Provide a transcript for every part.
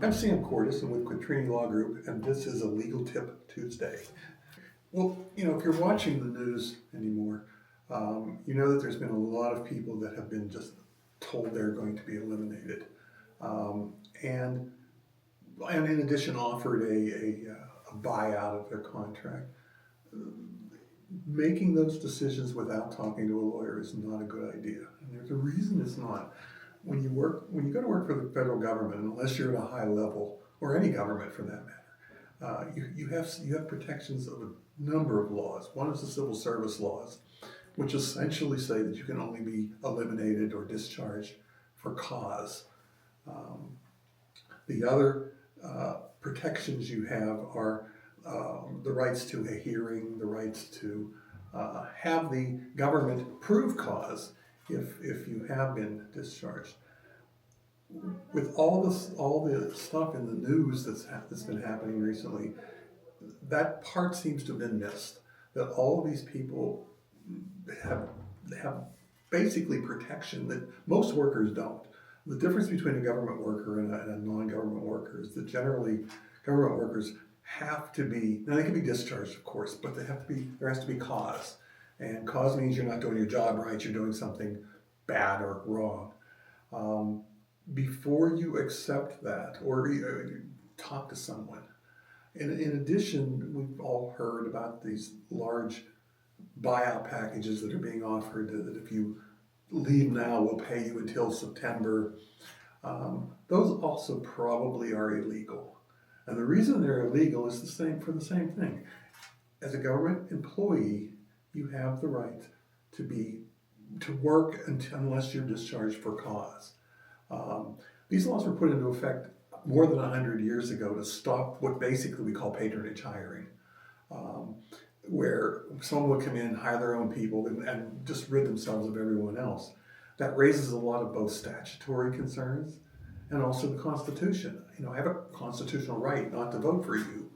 I'm Sam Cordis, and with Quatrini Law Group, and this is a Legal Tip Tuesday. Well, if you're watching the news anymore, you know that there's been a lot of people that have been just told they're going to be eliminated, um, and and in addition offered a buyout of their contract. Making those decisions without talking to a lawyer is not a good idea, and there's a reason it's not. When you go to work for the federal government, unless you're at a high level, or any government for that matter, you have protections of a number of laws. One is the civil service laws, which essentially say that you can only be eliminated or discharged for cause. Um, the other protections you have are the rights to a hearing, the rights to have the government prove cause if you have been discharged. With all the stuff in the news that's been happening recently, that part seems to have been missed. That all of these people have have basically protection that most workers don't. The difference between a government worker and a non-government worker is that generally government workers have to be, now they can be discharged of course, but there has to be cause. And cause means you're not doing your job right, you're doing something bad or wrong. Um, Before you accept that or talk to someone. In addition, we've all heard about these large buyout packages that are being offered that if you leave now, we'll pay you until September. Those also probably are illegal. And the reason they're illegal is for the same thing. As a government employee, you have the right to work unless you're discharged for cause. These laws were put into effect more than 100 years ago to stop what basically we call patronage hiring, where someone would come in, hire their own people, and just rid themselves of everyone else. That raises a lot of both statutory concerns and also the Constitution. I have a constitutional right not to vote for you,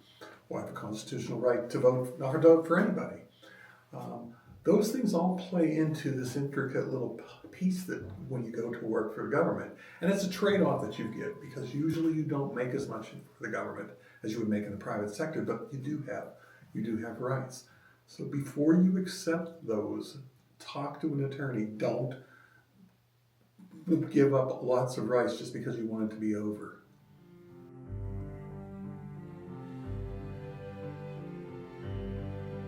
or I have a constitutional right to vote not to vote for anybody. Those things all play into this intricate little piece that when you go to work for the government, and it's a trade-off that you get because usually you don't make as much for the government as you would make in the private sector, but you do have rights. So before you accept those, talk to an attorney. Don't give up lots of rights just because you want it to be over.